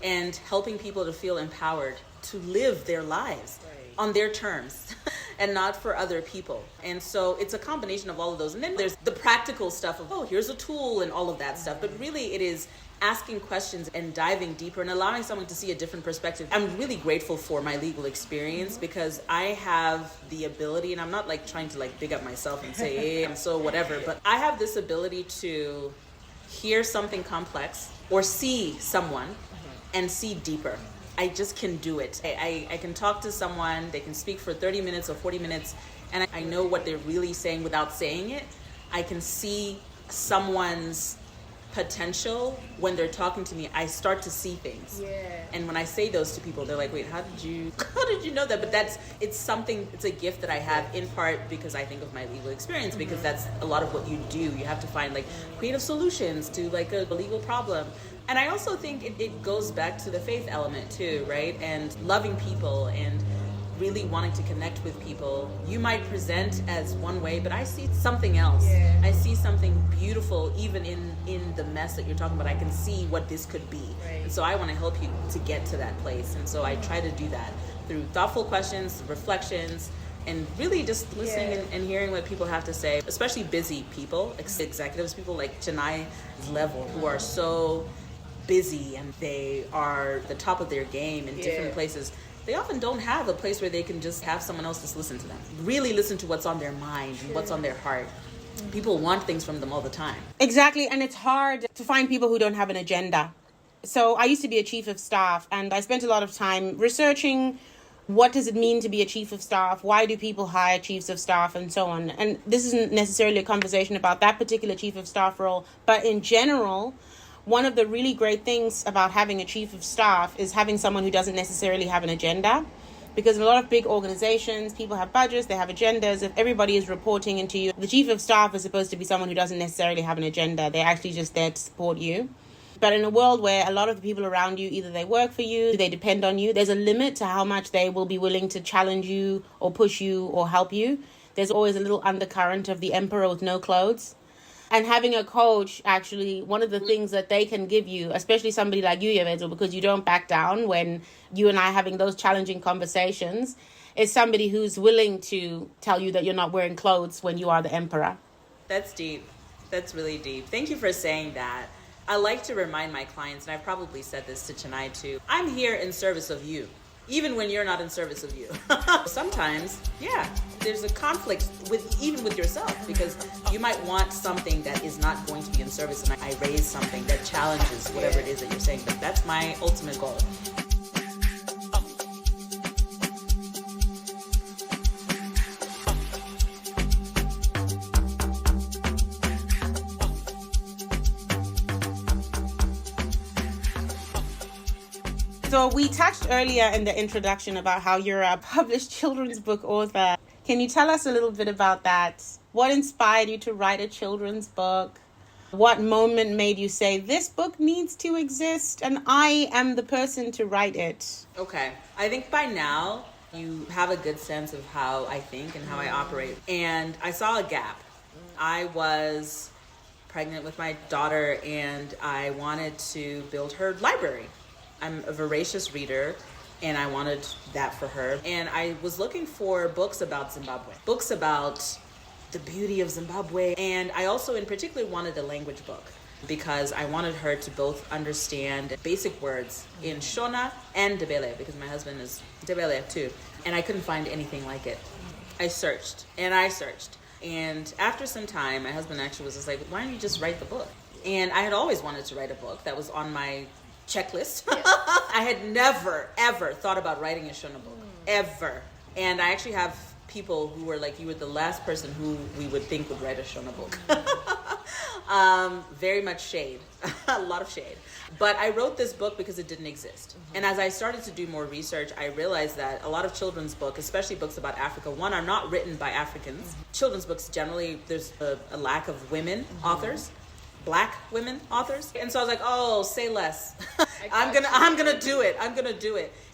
and helping people to feel empowered to live their lives on their terms and not for other people. And so it's a combination of all of those. And then there's the practical stuff of, here's a tool and all of that stuff. But really it is asking questions and diving deeper and allowing someone to see a different perspective. I'm really grateful for my legal experience because I have the ability, and I'm not trying to big up myself and say, hey, I'm so whatever, but I have this ability to hear something complex or see someone and see deeper. I just can do it. I can talk to someone, they can speak for 30 minutes or 40 minutes, and I know what they're really saying without saying it. I can see someone's potential when they're talking to me. I start to see things. And when I say those to people, they're like, wait, how did you know that? But it's a gift that I have in part because I think of my legal experience, because that's a lot of what you do. You have to find creative solutions to a legal problem. And I also think it goes back to the faith element too, right? And loving people and really wanting to connect with people. You might present as one way, but I see something else. I see something beautiful even in the mess that you're talking about. I can see what this could be. And so I want to help you to get to that place. And so I try to do that through thoughtful questions, reflections, and really just listening and hearing what people have to say, especially busy people, executives, people like Chennai's level, who are so busy and they are the top of their game in different places. They often don't have a place where they can just have someone else just listen to them. Really listen to what's on their mind and what's on their heart. People want things from them all the time. Exactly, and it's hard to find people who don't have an agenda. So I used to be a chief of staff, and I spent a lot of time researching what does it mean to be a chief of staff, why do people hire chiefs of staff, and so on. And this isn't necessarily a conversation about that particular chief of staff role, but in general, one of the really great things about having a chief of staff is having someone who doesn't necessarily have an agenda. Because in a lot of big organizations, people have budgets, they have agendas. If everybody is reporting into you, the chief of staff is supposed to be someone who doesn't necessarily have an agenda. They're actually just there to support you. But in a world where a lot of the people around you, either they work for you, they depend on you, there's a limit to how much they will be willing to challenge you or push you or help you. There's always a little undercurrent of the emperor with no clothes. And having a coach, actually, one of the things that they can give you, especially somebody like you, Yeve, because you don't back down when you and I are having those challenging conversations, is somebody who's willing to tell you that you're not wearing clothes when you are the emperor. That's deep. That's really deep. Thank you for saying that. I like to remind my clients, and I've probably said this to Chennai too, I'm here in service of you, even when you're not in service of you. Sometimes, yeah, there's a conflict even with yourself, because you might want something that is not going to be in service, and I raise something that challenges whatever it is that you're saying. But that's my ultimate goal. So we touched earlier in the introduction about how you're a published children's book author. Can you tell us a little bit about that? What inspired you to write a children's book? What moment made you say, this book needs to exist and I am the person to write it? Okay. I think by now you have a good sense of how I think and how I operate. And I saw a gap. I was pregnant with my daughter and I wanted to build her library. I'm a voracious reader, and I wanted that for her. And I was looking for books about Zimbabwe, books about the beauty of Zimbabwe. And I also in particular wanted a language book because I wanted her to both understand basic words in Shona and Ndebele, because my husband is Ndebele too. And I couldn't find anything like it. I searched and I searched. And after some time, my husband actually was just like, why don't you just write the book? And I had always wanted to write a book. That was on my checklist. Yes. I had never, ever thought about writing a Shona book. Ever. And I actually have people who were like, you were the last person who we would think would write a Shona book. Very much shade. A lot of shade. But I wrote this book because it didn't exist. Mm-hmm. And as I started to do more research, I realized that a lot of children's books, especially books about Africa, one, are not written by Africans. Mm-hmm. Children's books, generally, there's a lack of women authors. Black women authors. And so I was like, oh, say less. I'm gonna do it.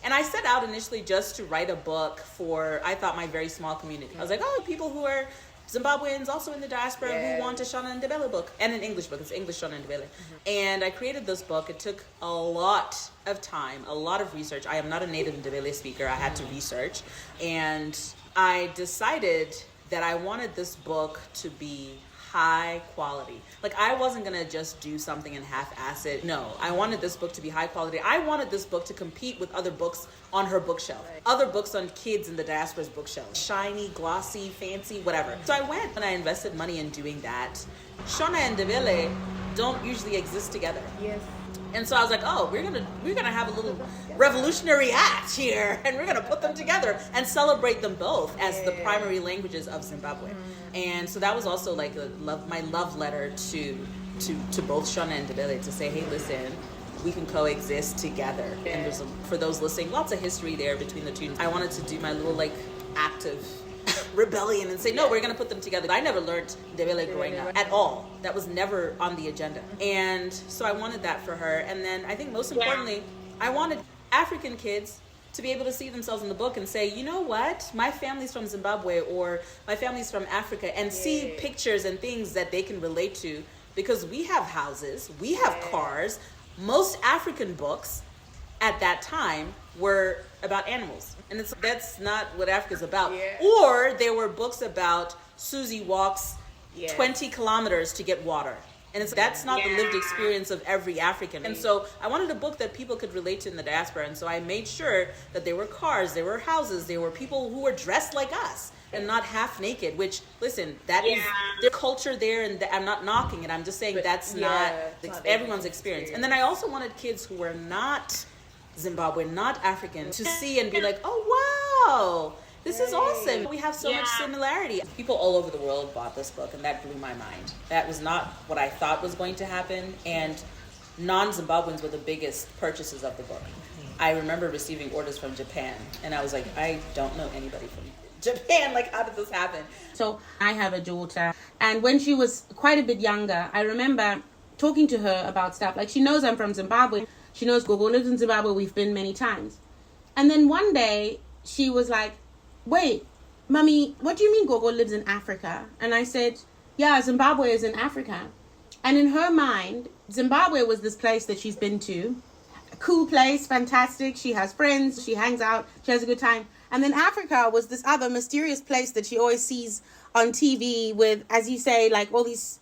And I set out initially just to write a book for, I thought, my very small community. I was like, oh, people who are Zimbabweans also in the diaspora who want a Shona and Ndebele book and an English book. It's English Shona and Ndebele. And I created this book. It took a lot of time, a lot of research. I am not a native Ndebele speaker. I had to research. And I decided that I wanted this book to be high quality. Like, I wasn't gonna just do something and half-ass it. No, I wanted this book to be high quality. I wanted this book to compete with other books on her bookshelf. Right. Other books on kids in the diaspora's bookshelf. Shiny, glossy, fancy, whatever. So I went and I invested money in doing that. Shona and Ndebele don't usually exist together. Yes. And so I was like, oh, we're gonna have a little revolutionary act here, and we're gonna put them together and celebrate them both as the primary languages of Zimbabwe. And so that was also like my love letter to both Shona and Ndebele, to say, hey, listen, we can coexist together. Yeah. And there's for those listening, lots of history there between the two. I wanted to do my little like act of rebellion and say, no, we're going to put them together. I never learned Ndebele growing up at all. That was never on the agenda. And so I wanted that for her. And then I think most importantly, I wanted African kids to be able to see themselves in the book and say, you know what? My family's from Zimbabwe, or my family's from Africa, and see pictures and things that they can relate to, because we have houses, we have cars. Most African books at that time were about animals. And that's not what Africa's about. Yeah. Or there were books about Susie walks 20 kilometers to get water. And that's not the lived experience of every African. And so I wanted a book that people could relate to in the diaspora. And so I made sure that there were cars, there were houses, there were people who were dressed like us and not half naked, which, listen, that is their culture there. And I'm not knocking it. I'm just saying that's not everyone's experience. And then I also wanted kids who were not Zimbabwean, not African, to see and be like, oh, wow, this is awesome. We have so much similarity. People all over the world bought this book, and that blew my mind. That was not what I thought was going to happen. And non-Zimbabweans were the biggest purchasers of the book. I remember receiving orders from Japan, and I was like, I don't know anybody from Japan. Like, how did this happen? So I have a daughter, and when she was quite a bit younger, I remember talking to her about stuff. Like, she knows I'm from Zimbabwe. She knows Gogo lives in Zimbabwe. We've been many times. And then one day she was like, wait, Mommy, what do you mean Gogo lives in Africa? And I said, yeah, Zimbabwe is in Africa. And in her mind, Zimbabwe was this place that she's been to. A cool place, fantastic. She has friends. She hangs out. She has a good time. And then Africa was this other mysterious place that she always sees on TV with, as you say, like all these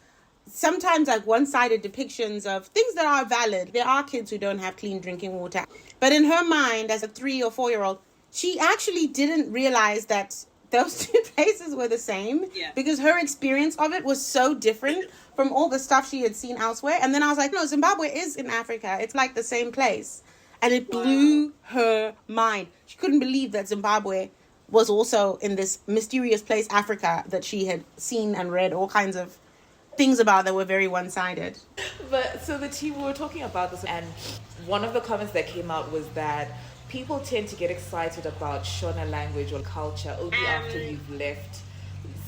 sometimes like one-sided depictions of things that are valid. There are kids who don't have clean drinking water. But in her mind, as a 3 or 4-year-old, she actually didn't realize that those two places were the same. Yeah. Because her experience of it was so different from all the stuff she had seen elsewhere. And then I was like, no, Zimbabwe is in Africa. It's like the same place. And it blew her mind. She couldn't believe that Zimbabwe was also in this mysterious place, Africa, that she had seen and read all kinds of things about that were very one-sided. But so the team, we were talking about this, and one of the comments that came out was that people tend to get excited about Shona language or culture only after you've left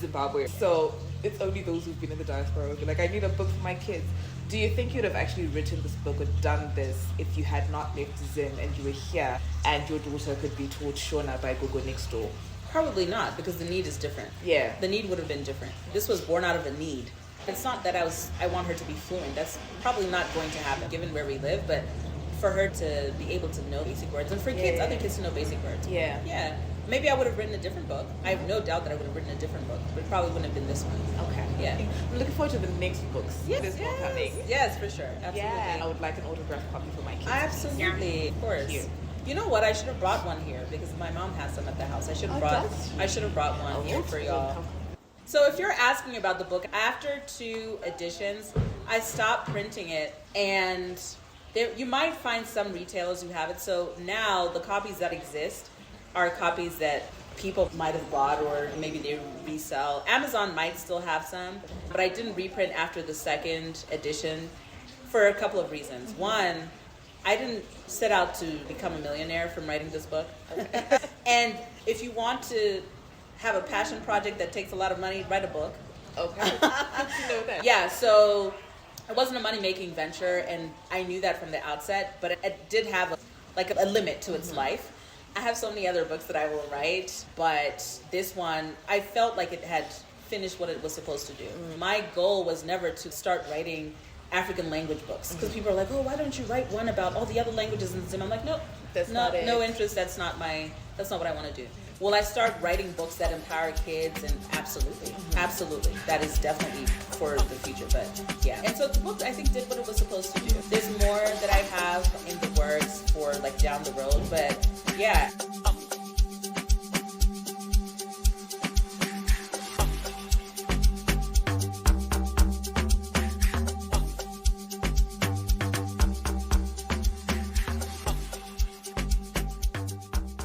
Zimbabwe. So it's only those who've been in the diaspora who be like, I need a book for my kids. Do you think you'd have actually written this book or done this if you had not left Zim and you were here and your daughter could be taught Shona by Gogo next door? Probably not, because the need is different. Yeah. The need would have been different. This was born out of a need. It's not that I want her to be fluent. That's probably not going to happen given where we live, but for her to be able to know basic words, and for kids, other kids to know basic words. Yeah. Yeah. Maybe I would have written a different book. I have no doubt that I would have written a different book, but it probably wouldn't have been this one. Okay. Yeah. I'm looking forward to the next books. Yes, There's more coming. Yes, for sure. Absolutely. Yeah. I would like an autographed copy for my kids. Absolutely. Of course. Cute. You know what? I should have brought one here because my mom has some at the house. I should have brought one here for y'all. So if you're asking about the book, after 2 editions, I stopped printing it, and you might find some retailers who have it. So now the copies that exist are copies that people might have bought or maybe they resell. Amazon might still have some, but I didn't reprint after the 2nd edition for a couple of reasons. One, I didn't set out to become a millionaire from writing this book. And if you want to have a passion project that takes a lot of money, write a book. Okay. Good to know that. Yeah, so it wasn't a money-making venture, and I knew that from the outset, but it did have a limit to its life. I have so many other books that I will write, but this one, I felt like it had finished what it was supposed to do. My goal was never to start writing African language books, because people are like, oh, why don't you write one about all the other languages in Zim? I'm like, nope, no interest. That's not what I want to do. Will I start writing books that empower kids? And absolutely, that is definitely for the future. But yeah, and so the book I think did what it was supposed to do. There's more that I have in the works for like down the road, but yeah.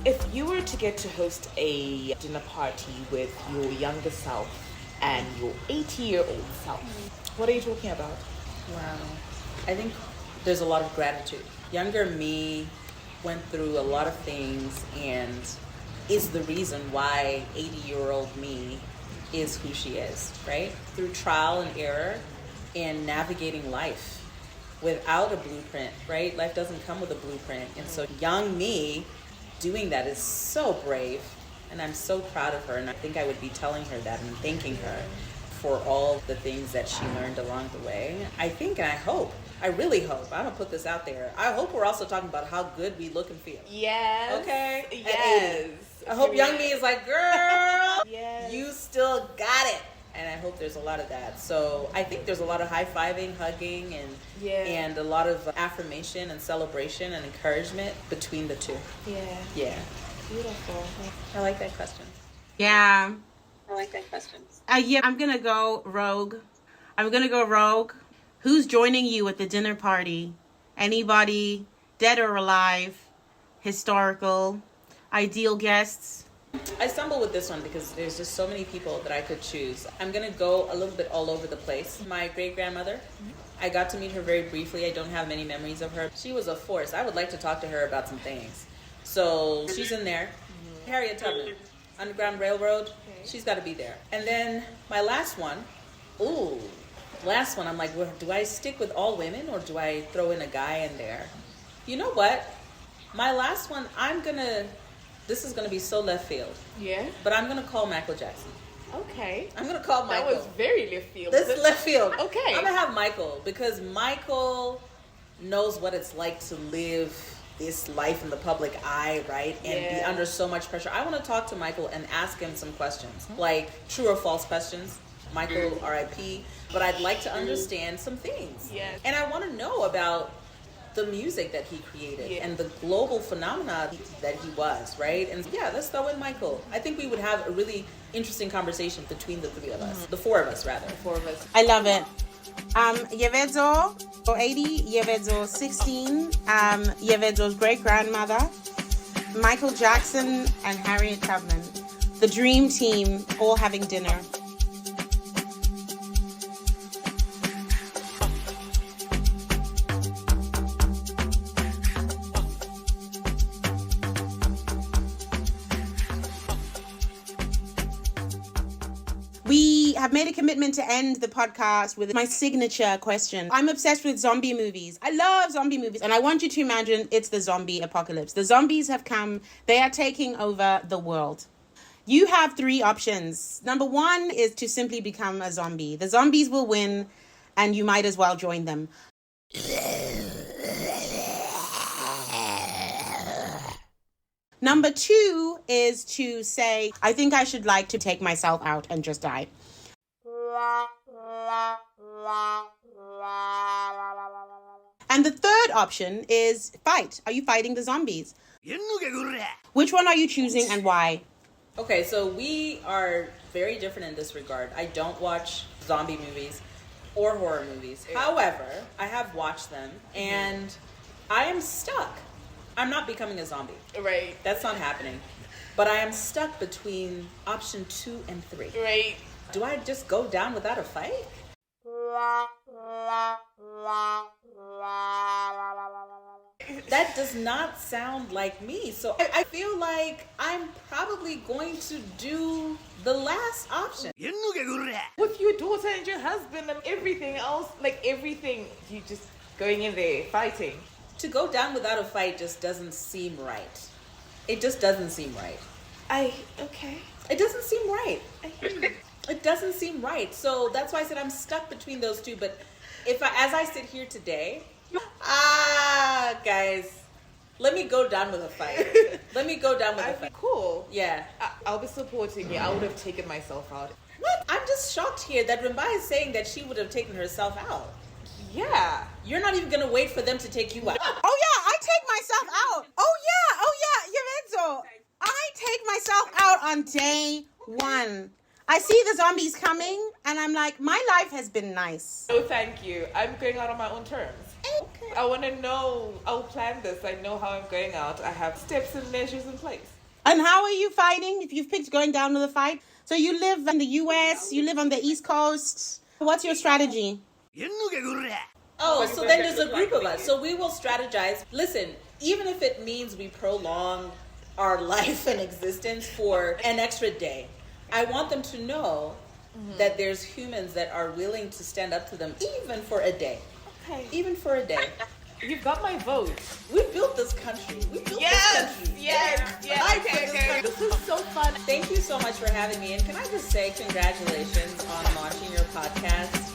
If you were to get to host a dinner party with your younger self and your 80-year-old self, what are you talking about? Wow. I think there's a lot of gratitude. Younger me went through a lot of things and is the reason why 80-year-old me is who she is, right? Through trial and error and navigating life without a blueprint, right? Life doesn't come with a blueprint. And so young me doing that is so brave, and I'm so proud of her, and I think I would be telling her that and thanking her for all the things that she learned along the way. I think and I really hope, I'm gonna put this out there, I hope we're also talking about how good we look and feel. Yes. Okay? Yes. I hope young me is like, girl, yes. You still got it. And I hope there's a lot of that. So I think there's a lot of high-fiving, hugging, and a lot of affirmation and celebration and encouragement between the two. Yeah. Yeah. Beautiful. I like that question. Yeah. I like that question. Yeah, I'm going to go rogue. Who's joining you at the dinner party? Anybody, dead or alive, historical, ideal guests? I stumble with this one because there's just so many people that I could choose. I'm going to go a little bit all over the place. My great-grandmother, I got to meet her very briefly. I don't have many memories of her. She was a force. I would like to talk to her about some things. So she's in there. Harriet Tubman, Underground Railroad, she's got to be there. And then my last one, last one, I'm like, well, do I stick with all women or do I throw in a guy in there? You know what? My last one, this is going to be so left field. Yeah? But I'm going to call Michael Jackson. Okay. I'm going to call Michael. That was very left field. This is left field. Okay. I'm going to have Michael because Michael knows what it's like to live this life in the public eye, right? And be under so much pressure. I want to talk to Michael and ask him some questions, like true or false questions. Michael, R.I.P. But I'd like to understand some things. Yes. And I want to know about the music that he created and the global phenomena that he was, right? And let's throw in Michael. I think we would have a really interesting conversation between the three of us. The four of us, rather. I love it. Yevedzo, 80, Yevedzo 16, Yevedzo's great-grandmother, Michael Jackson, and Harriet Tubman. The dream team all having dinner. We have made a commitment to end the podcast with my signature question. I'm obsessed with zombie movies. I love zombie movies. And I want you to imagine it's the zombie apocalypse. The zombies have come. They are taking over the world. You have three options. Number one is to simply become a zombie. The zombies will win, and you might as well join them. Number two is to say, I think I should like to take myself out and just die. And the third option is fight. Are you fighting the zombies? Which one are you choosing and why? Okay, so we are very different in this regard. I don't watch zombie movies or horror movies. However, I have watched them and I am stuck. I'm not becoming a zombie. Right. That's not happening. But I am stuck between option 2 and 3. Right. Do I just go down without a fight? That does not sound like me. So I feel like I'm probably going to do the last option. With your daughter and your husband and everything else, you just going in there fighting. To go down without a fight just doesn't seem right. It just doesn't seem right. Okay. It doesn't seem right. I hear you. It doesn't seem right. So that's why I said I'm stuck between those two. But as I sit here today, guys, let me go down with a fight. Let me go down with a fight. Cool. Yeah. I'll be supporting you. I would have taken myself out. What? I'm just shocked here that Rimba is saying that she would have taken herself out. Yeah. You're not even going to wait for them to take you out. Oh yeah, I take myself out. Oh yeah, Yevedzo. I take myself out on day one. I see the zombies coming and I'm like, my life has been nice. No, thank you. I'm going out on my own terms. Okay. I want to know, I'll plan this. I know how I'm going out. I have steps and measures in place. And how are you fighting if you've picked going down with a fight? So you live in the US, you live on the East Coast. What's your strategy? Oh, so then there's a group of us. So we will strategize. Listen, even if it means we prolong our life and existence for an extra day, I want them to know that there's humans that are willing to stand up to them even for a day. Okay. Even for a day. You've got my vote. We built this country. We built this country. Yes. Okay. This is so fun. Thank you so much for having me. And can I just say congratulations on launching your podcast?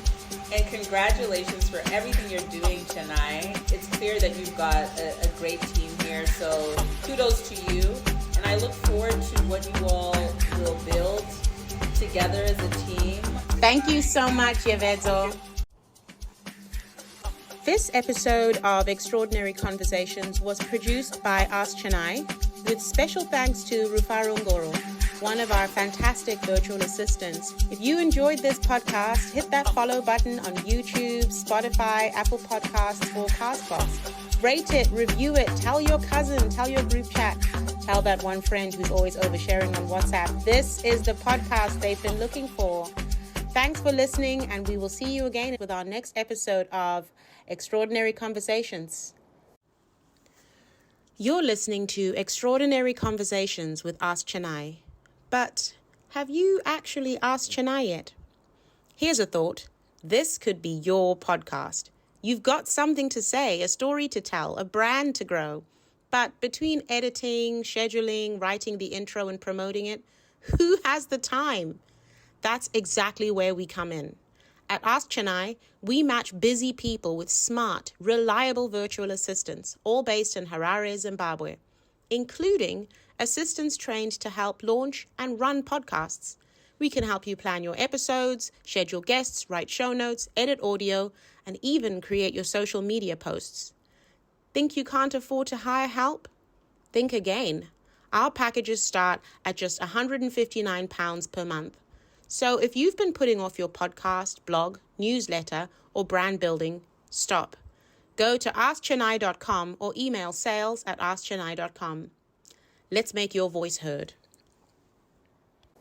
And congratulations for everything you're doing, Chennai. It's clear that you've got a great team here. So kudos to you. And I look forward to what you all will build together as a team. Thank you so much, Yevedzo. This episode of Extraordinary Conversations was produced by Ask Chennai, with special thanks to Rufaro Ngoro, one of our fantastic virtual assistants. If you enjoyed this podcast, hit that follow button on YouTube, Spotify, Apple Podcasts, or Castbox. Rate it, review it, tell your cousin, tell your group chat, tell that one friend who's always oversharing on WhatsApp. This is the podcast they've been looking for. Thanks for listening, and we will see you again with our next episode of Extraordinary Conversations. You're listening to Extraordinary Conversations with Ask Chennai. But have you actually asked Chennai yet? Here's a thought. This could be your podcast. You've got something to say, a story to tell, a brand to grow. But between editing, scheduling, writing the intro and promoting it, who has the time? That's exactly where we come in. At Ask Chennai, we match busy people with smart, reliable virtual assistants, all based in Harare, Zimbabwe, including assistants trained to help launch and run podcasts. We can help you plan your episodes, schedule guests, write show notes, edit audio, and even create your social media posts. Think you can't afford to hire help? Think again. Our packages start at just £159 per month. So if you've been putting off your podcast, blog, newsletter, or brand building, stop. Go to askchennai.com or email sales@askchennai.com. Let's make your voice heard.